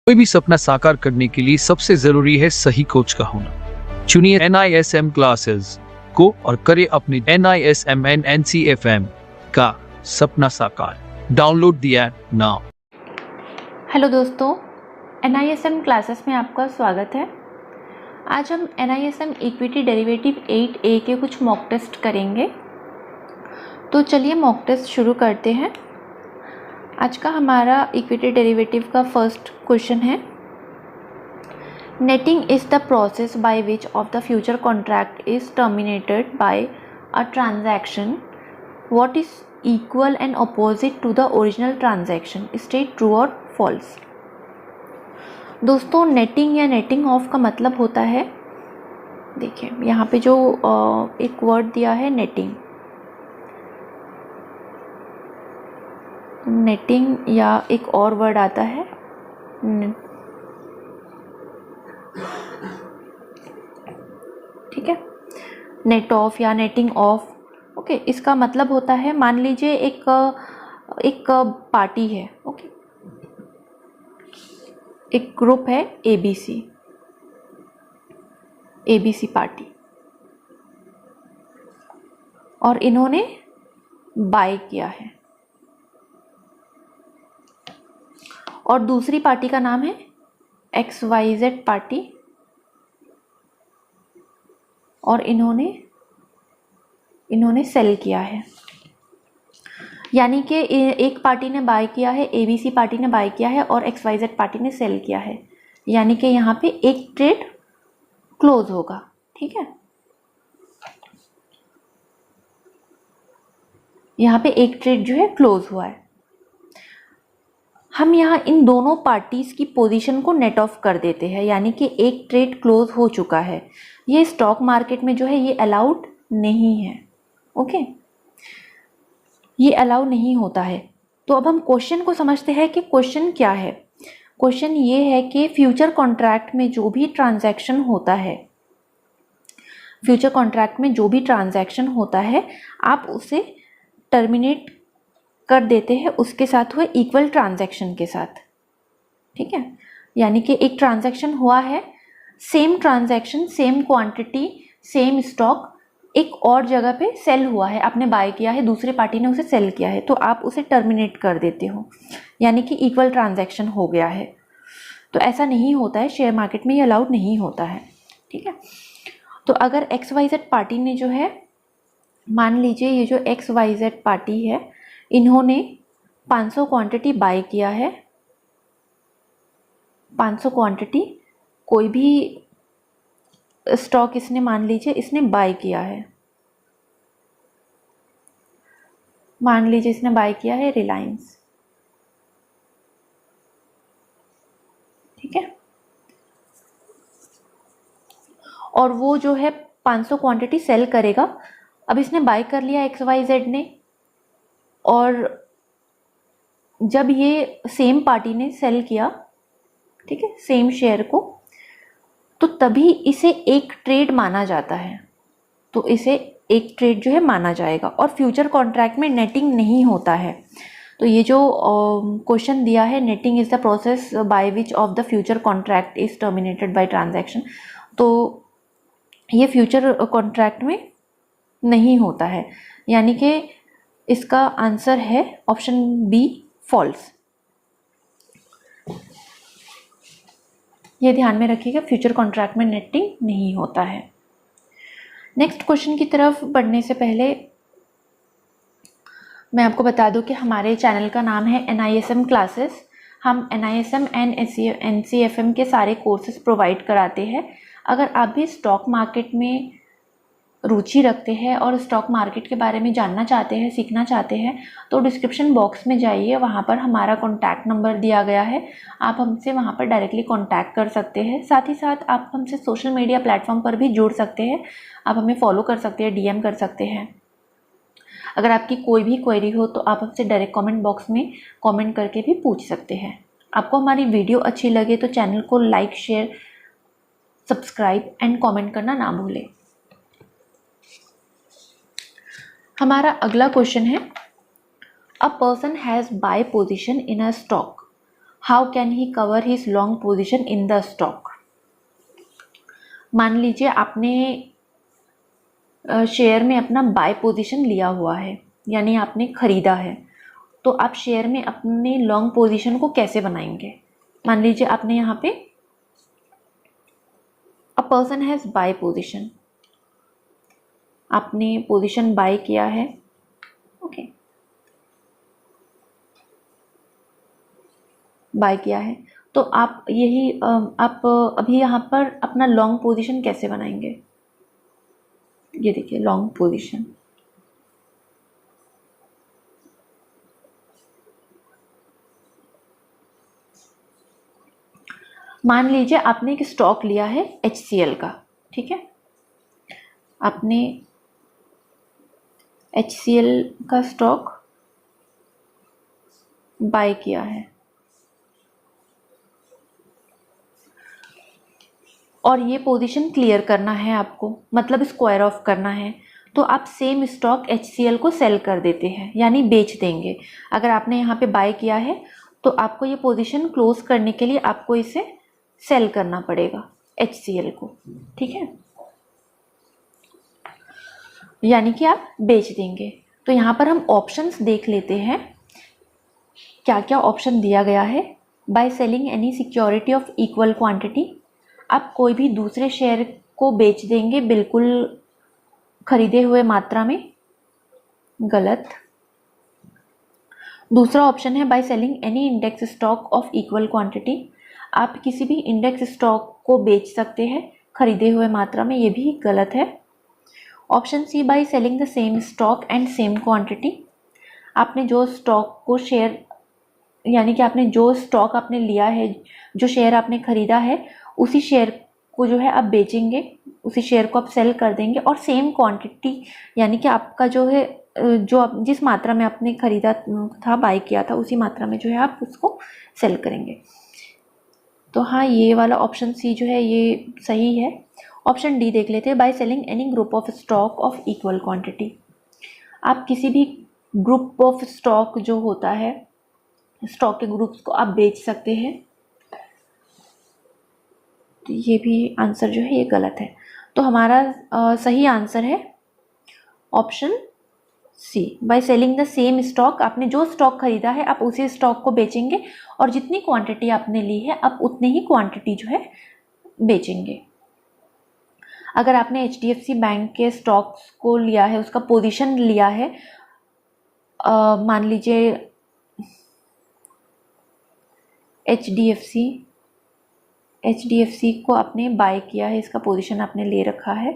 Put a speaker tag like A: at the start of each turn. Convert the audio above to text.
A: कोई भी सपना साकार करने के लिए सबसे जरूरी है सही कोच का होना। चुनिए NISM क्लासेस को और करें अपने NISM NCFM का सपना साकार। Download the app now.
B: Hello दोस्तों, NISM क्लासेस में आपका स्वागत है। आज हम NISM इक्विटी डेरिवेटिव 8A के कुछ मॉक टेस्ट करेंगे। तो चलिए मॉक टेस्ट शुरू करते हैं। आज का हमारा इक्विटी डेरिवेटिव का फर्स्ट क्वेश्चन है, netting is the process by which of the future contract is terminated by a transaction what is equal and opposite to the original transaction, state true और false. दोस्तों, netting या netting off का मतलब होता है, देखिए यहाँ पे जो एक वर्ड दिया है नेटिंग, नेटिंग या एक और वर्ड आता है ठीक है, नेट ऑफ या नेटिंग ऑफ। ओके, इसका मतलब होता है, मान लीजिए एक पार्टी है, ओके, एक ग्रुप है ABC पार्टी, और इन्होंने बाय किया है, और दूसरी पार्टी का नाम है XYZ पार्टी, और इन्होंने सेल किया है। यानी कि एक पार्टी ने बाय किया है, ABC पार्टी ने बाय किया है और XYZ पार्टी ने सेल किया है, यानी कि यहाँ पे एक ट्रेड क्लोज होगा। ठीक है, यहाँ पे एक ट्रेड जो है क्लोज हुआ है। हम यहाँ इन दोनों पार्टीज की पोजीशन को नेट ऑफ कर देते हैं, यानी कि एक ट्रेड क्लोज हो चुका है। ये स्टॉक मार्केट में जो है ये अलाउड नहीं है। ओके, ये अलाउ नहीं होता है। तो अब हम क्वेश्चन को समझते हैं कि क्वेश्चन क्या है। क्वेश्चन ये है कि फ्यूचर कॉन्ट्रैक्ट में जो भी ट्रांजैक्शन होता है, फ्यूचर कॉन्ट्रैक्ट में जो भी ट्रांजैक्शन होता है, आप उसे टर्मिनेट कर देते हैं उसके साथ हुए इक्वल ट्रांजैक्शन के साथ। ठीक है, यानी कि एक ट्रांजैक्शन हुआ है, same transaction, same quantity, same stock एक और जगह पे सेल हुआ है, आपने बाय किया है, दूसरी पार्टी ने उसे सेल किया है, तो आप उसे टर्मिनेट कर देते हो, यानी कि इक्वल ट्रांजैक्शन हो गया है। तो ऐसा नहीं होता है, शेयर मार्केट में ये अलाउड नहीं होता है। ठीक है, तो अगर XYZ पार्टी ने जो है, मान लीजिए ये जो XYZ पार्टी है, इन्होंने 500 क्वांटिटी बाय किया है, 500 क्वांटिटी कोई भी स्टॉक इसने, मान लीजिए इसने बाय किया है, मान लीजिए इसने बाय किया है रिलायंस। ठीक है, और वो जो है 500 क्वांटिटी सेल करेगा। अब इसने बाय कर लिया XYZ ने, और जब ये सेम पार्टी ने सेल किया, ठीक है, सेम शेयर को, तो तभी इसे एक ट्रेड माना जाता है। तो इसे एक ट्रेड जो है माना जाएगा, और फ्यूचर कॉन्ट्रैक्ट में नेटिंग नहीं होता है। तो ये जो क्वेश्चन दिया है, netting is the process by which of the future contract is terminated bye transaction, तो ये फ्यूचर कॉन्ट्रैक्ट में नहीं होता है, यानी कि इसका आंसर है ऑप्शन बी, फॉल्स। ये ध्यान में रखिएगा, फ्यूचर कॉन्ट्रैक्ट में नेटिंग नहीं होता है। नेक्स्ट क्वेश्चन की तरफ बढ़ने से पहले मैं आपको बता दूं कि हमारे चैनल का नाम है NISM क्लासेस। हम NISM NCFM के सारे कोर्सेज प्रोवाइड कराते हैं। अगर आप भी स्टॉक मार्केट में रुचि रखते हैं और स्टॉक मार्केट के बारे में जानना चाहते हैं, सीखना चाहते हैं, तो डिस्क्रिप्शन बॉक्स में जाइए, वहाँ पर हमारा कॉन्टैक्ट नंबर दिया गया है, आप हमसे वहाँ पर डायरेक्टली कॉन्टैक्ट कर सकते हैं। साथ ही साथ आप हमसे सोशल मीडिया प्लेटफॉर्म पर भी जुड़ सकते हैं, आप हमें फॉलो कर सकते हैं, DM कर सकते हैं। अगर आपकी कोई भी क्वेरी हो तो आप हमसे डायरेक्ट कमेंट बॉक्स में कमेंट करके भी पूछ सकते हैं। आपको हमारी वीडियो अच्छी लगे तो चैनल को like, share, subscribe and comment करना ना भूलें। हमारा अगला क्वेश्चन है, a person has buy position in a stock how can he cover his long position in the stock. मान लीजिए आपने शेयर में अपना बाय पोजीशन लिया हुआ है, यानी आपने खरीदा है, तो आप शेयर में अपने लॉन्ग पोजीशन को कैसे बनाएंगे। मान लीजिए आपने यहाँ पे a person has buy position, आपने पोजीशन बाय किया है, ओके, बाय किया है, तो आप यही आप अभी यहाँ पर अपना लॉन्ग पोजीशन कैसे बनाएंगे। ये देखिए लॉन्ग पोजीशन, मान लीजिए आपने एक स्टॉक लिया है HCL का, ठीक है, आपने HCL का स्टॉक बाय किया है और ये पोजीशन क्लियर करना है आपको, मतलब स्क्वायर ऑफ करना है, तो आप सेम स्टॉक HCL को सेल कर देते हैं, यानी बेच देंगे। अगर आपने यहाँ पे बाय किया है तो आपको ये पोजीशन क्लोज करने के लिए आपको इसे सेल करना पड़ेगा HCL को, ठीक है, यानी कि आप बेच देंगे। तो यहाँ पर हम ऑप्शंस देख लेते हैं, क्या क्या ऑप्शन दिया गया है। By selling any security of equal quantity, आप कोई भी दूसरे शेयर को बेच देंगे बिल्कुल खरीदे हुए मात्रा में, गलत। दूसरा ऑप्शन है by selling any index stock of equal quantity, आप किसी भी इंडेक्स स्टॉक को बेच सकते हैं खरीदे हुए मात्रा में, ये भी गलत है। Option C by selling the same stock and same quantity, आपने जो स्टॉक को शेयर, यानी कि आपने जो स्टॉक आपने लिया है, जो शेयर आपने खरीदा है, उसी शेयर को जो है आप बेचेंगे, उसी शेयर को आप सेल कर देंगे और सेम क्वांटिटी, यानी कि आपका जो है जो आप जिस मात्रा में आपने खरीदा था, बाय किया था, उसी मात्रा में जो है आप उसको सेल करेंगे। तो हाँ, ये वाला ऑप्शन सी जो है ये सही है। ऑप्शन डी देख लेते हैं, by selling any group of stock of equal quantity, आप किसी भी ग्रुप ऑफ स्टॉक जो होता है, स्टॉक के ग्रुप्स को आप बेच सकते हैं। तो ये भी आंसर जो है ये गलत है। तो हमारा सही आंसर है option C, by selling the same stock, आपने जो स्टॉक खरीदा है आप उसी स्टॉक को बेचेंगे और जितनी क्वांटिटी आपने ली है आप उतनी ही क्वांटिटी जो है बेचेंगे। अगर आपने HDFC बैंक के स्टॉक्स को लिया है, उसका पोजीशन लिया है, मान लीजिए HDFC को आपने बाय किया है, इसका पोजीशन आपने ले रखा है,